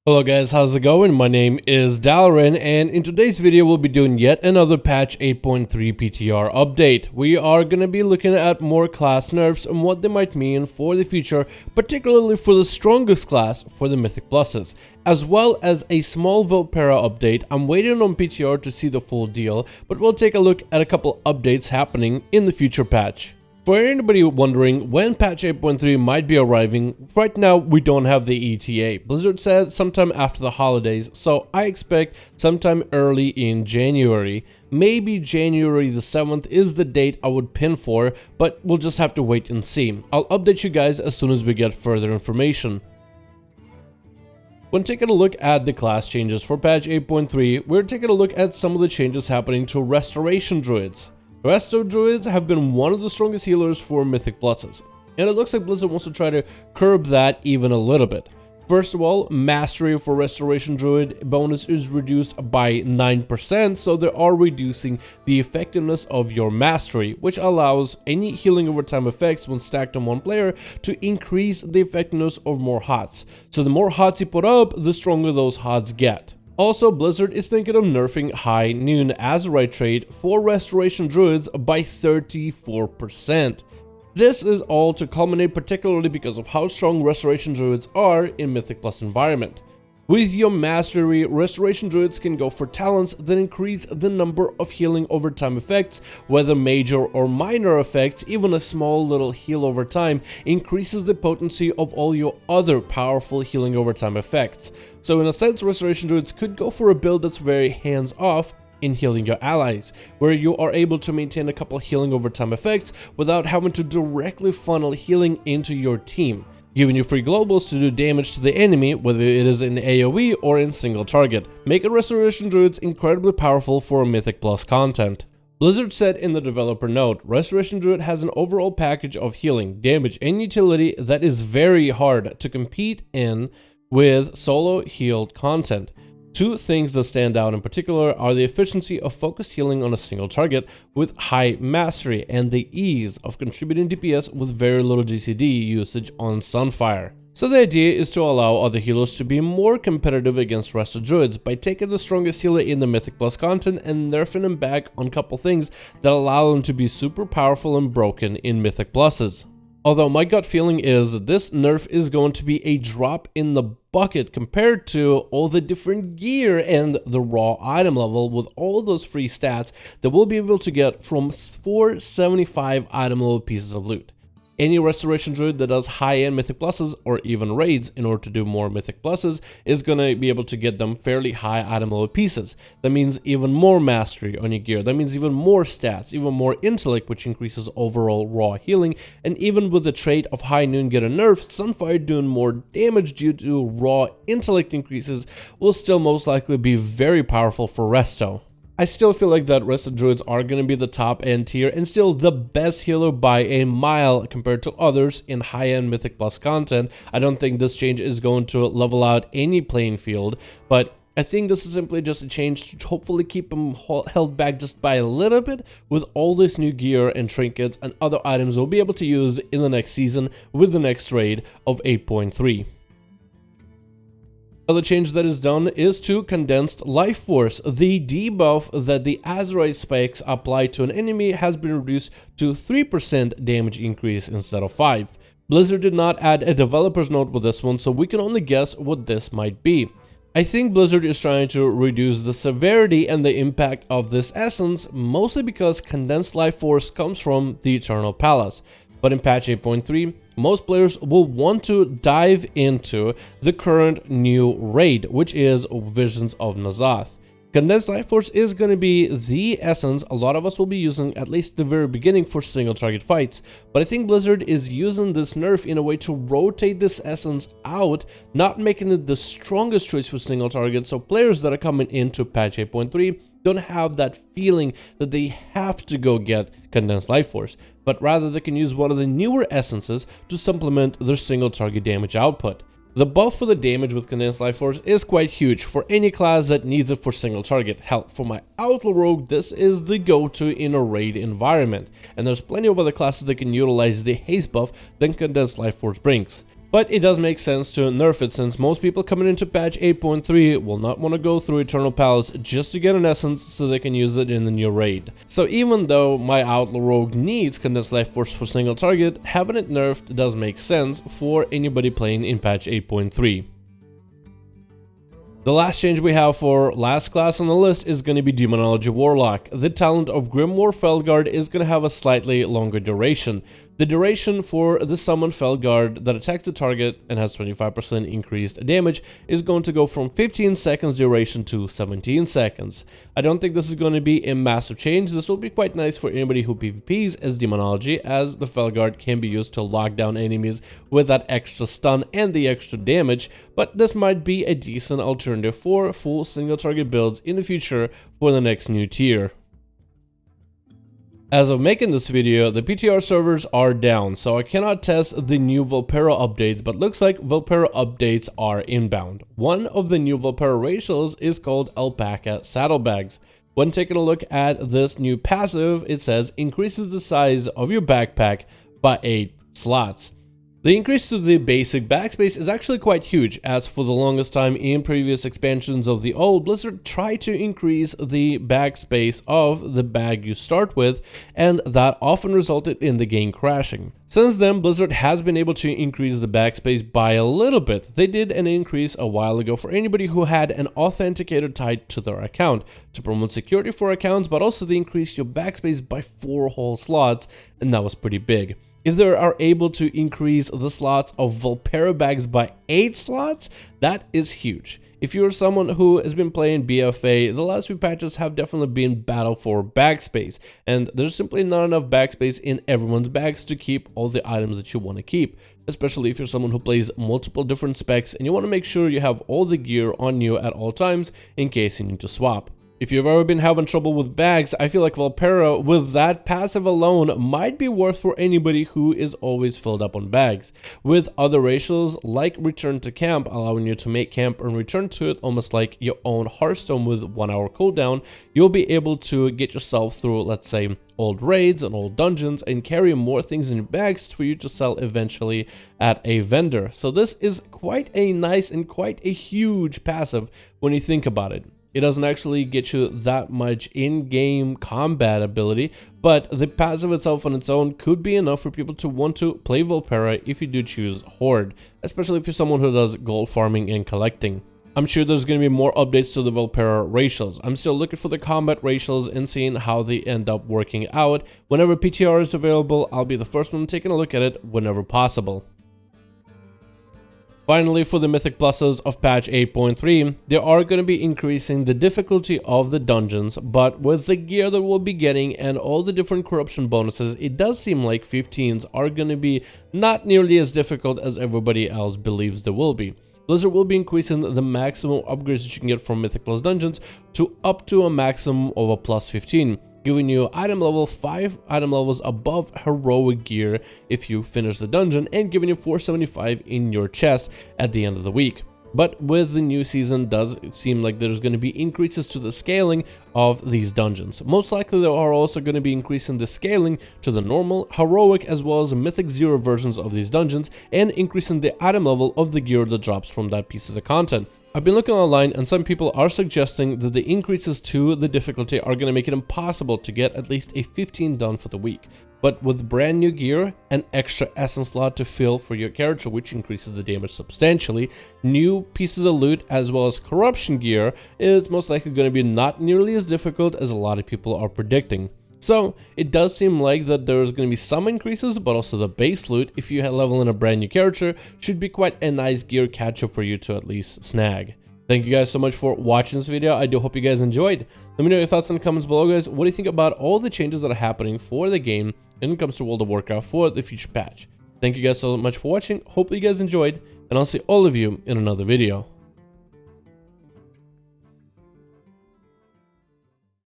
Hello guys, how's it going? My name is Dalaran, and in today's video we'll be doing yet another patch 8.3 PTR update. We are going to be looking at more class nerfs and what they might mean for the future, particularly for the strongest class for the Mythic Pluses, as well as a small Vulpera update. I'm waiting on PTR to see the full deal, but we'll take a look at a couple updates happening in the future patch. For anybody wondering when patch 8.3 might be arriving, right now we don't have the ETA. Blizzard said sometime after the holidays, so I expect sometime early in January. Maybe January the 7th is the date I would pin for, but we'll just have to wait and see. I'll update you guys as soon as we get further information. When taking a look at the class changes for patch 8.3, we're taking a look at some of the changes happening to Restoration Druids. Resto Druids have been one of the strongest healers for Mythic Pluses, and it looks like Blizzard wants to try to curb that even a little bit. First of all, Mastery for Restoration Druid bonus is reduced by 9%, so they are reducing the effectiveness of your Mastery, which allows any healing over time effects when stacked on one player to increase the effectiveness of more HOTS. So the more HOTS you put up, the stronger those HOTS get. Also, Blizzard is thinking of nerfing High Noon Azeroth trait for Restoration Druids by 34%. This is all to culminate particularly because of how strong Restoration Druids are in Mythic Plus environment. With your Mastery, Restoration Druids can go for talents that increase the number of healing over time effects, whether major or minor effects. Even a small little heal over time increases the potency of all your other powerful healing over time effects. So in a sense, Restoration Druids could go for a build that's very hands-off in healing your allies, where you are able to maintain a couple healing over time effects without having to directly funnel healing into your team, giving you free globals to do damage to the enemy, whether it is in AoE or in single target, making Restoration Druids incredibly powerful for Mythic Plus content. Blizzard said in the developer note, Restoration Druid has an overall package of healing, damage, and utility that is very hard to compete in with solo healed content. Two things that stand out in particular are the efficiency of focused healing on a single target with high mastery and the ease of contributing DPS with very little GCD usage on Sunfire. So the idea is to allow other healers to be more competitive against Resto Druids by taking the strongest healer in the Mythic Plus content and nerfing them back on a couple things that allow them to be super powerful and broken in Mythic Pluses. Although my gut feeling is this nerf is going to be a drop in the bucket compared to all the different gear and the raw item level with all those free stats that we'll be able to get from 475 item level pieces of loot. Any Restoration Druid that does high-end Mythic Pluses or even raids in order to do more Mythic Pluses is going to be able to get them fairly high item level pieces. That means even more mastery on your gear. That means even more stats, even more intellect, which increases overall raw healing. And even with the trait of High Noon get a nerf, Sunfire doing more damage due to raw intellect increases will still most likely be very powerful for Resto. I still feel like that Resto Druids are going to be the top end tier and still the best healer by a mile compared to others in high-end Mythic Plus content. I don't think this change is going to level out any playing field, but I think this is simply just a change to hopefully keep them held back just by a little bit with all this new gear and trinkets and other items we'll be able to use in the next season with the next raid of 8.3. Another change that is done is to Condensed Lifeforce. The debuff that the Azeroth spikes apply to an enemy has been reduced to 3% damage increase instead of 5%. Blizzard did not add a developer's note with this one, so we can only guess what this might be. I think Blizzard is trying to reduce the severity and the impact of this essence, mostly because Condensed Lifeforce comes from the Eternal Palace. But in patch 8.3, most players will want to dive into the current new raid, which is Visions of N'Zoth. Condensed Lifeforce is going to be the essence a lot of us will be using at least the very beginning for single target fights, but I think Blizzard is using this nerf in a way to rotate this essence out, not making it the strongest choice for single target, so players that are coming into patch 8.3 don't have that feeling that they have to go get Condensed Lifeforce, but rather they can use one of the newer essences to supplement their single target damage output. The buff for the damage with Condensed Lifeforce is quite huge for any class that needs it for single target. Hell, for my Outlaw rogue, this is the go-to in a raid environment, and there's plenty of other classes that can utilize the haste buff that Condensed Lifeforce brings. But it does make sense to nerf it, since most people coming into patch 8.3 will not want to go through Eternal Palace just to get an essence so they can use it in the new raid. So even though my Outlaw rogue needs Condensed Lifeforce for single target, having it nerfed does make sense for anybody playing in patch 8.3. The last change we have for last class on the list is going to be Demonology Warlock. The talent of Grimoire Felguard is going to have a slightly longer duration. The duration for the summon Felguard that attacks the target and has 25% increased damage is going to go from 15 seconds duration to 17 seconds. I don't think this is going to be a massive change. This will be quite nice for anybody who PvPs as Demonology, as the Felguard can be used to lock down enemies with that extra stun and the extra damage, but this might be a decent alternative for full single target builds in the future for the next new tier. As of making this video, the PTR servers are down, so I cannot test the new Vulpera updates, but looks like Vulpera updates are inbound. One of the new Vulpera racials is called Alpaca Saddlebags. When taking a look at this new passive, it says increases the size of your backpack by 8 slots. The increase to the basic backspace is actually quite huge, as for the longest time in previous expansions of the old, Blizzard tried to increase the backspace of the bag you start with, and that often resulted in the game crashing. Since then, Blizzard has been able to increase the backspace by a little bit. They did an increase a while ago for anybody who had an authenticator tied to their account to promote security for accounts, but also they increased your backspace by 4 whole slots, and that was pretty big. If they are able to increase the slots of Vulpera bags by 8 slots, that is huge. If you're someone who has been playing BFA, the last few patches have definitely been battle for backspace, and there's simply not enough backspace in everyone's bags to keep all the items that you want to keep, especially if you're someone who plays multiple different specs and you want to make sure you have all the gear on you at all times in case you need to swap. If you've ever been having trouble with bags, I feel like Vulpera with that passive alone might be worth for anybody who is always filled up on bags. With other racials like Return to Camp, allowing you to make camp and return to it almost like your own Hearthstone with 1 hour cooldown, you'll be able to get yourself through, let's say, old raids and old dungeons and carry more things in your bags for you to sell eventually at a vendor. So this is quite a nice and quite a huge passive when you think about it. It doesn't actually get you that much in-game combat ability, but the passive itself on its own could be enough for people to want to play Vulpera if you do choose Horde, especially if you're someone who does gold farming and collecting. I'm sure there's going to be more updates to the Vulpera racials. I'm still looking for the combat racials and seeing how they end up working out. Whenever PTR is available, I'll be the first one taking a look at it whenever possible. Finally, for the Mythic Pluses of patch 8.3, they are going to be increasing the difficulty of the dungeons, but with the gear that we'll be getting and all the different corruption bonuses, it does seem like 15s are going to be not nearly as difficult as everybody else believes they will be. Blizzard will be increasing the maximum upgrades that you can get from Mythic Plus dungeons to up to a maximum of a plus 15. Giving you item level 5 item levels above heroic gear if you finish the dungeon, and giving you 475 in your chest at the end of the week. But with the new season, does seem like there's going to be increases to the scaling of these dungeons. Most likely there are also going to be increasing the scaling to the normal, heroic, as well as mythic 0 versions of these dungeons, and increasing the item level of the gear that drops from that piece of the content. I've been looking online, and some people are suggesting that the increases to the difficulty are going to make it impossible to get at least a 15 done for the week. But with brand new gear, an extra essence slot to fill for your character, which increases the damage substantially, new pieces of loot as well as corruption gear, is most likely going to be not nearly as difficult as a lot of people are predicting. So it does seem like that there's going to be some increases, but also the base loot, if you level in a brand new character, should be quite a nice gear catch up for you to at least snag. Thank you guys so much for watching this video. I do hope you guys enjoyed. Let me know your thoughts in the comments below, guys. What do you think about all the changes that are happening for the game when it comes to World of Warcraft for the future patch? Thank you guys so much for watching. Hopefully you guys enjoyed, and I'll see all of you in another video.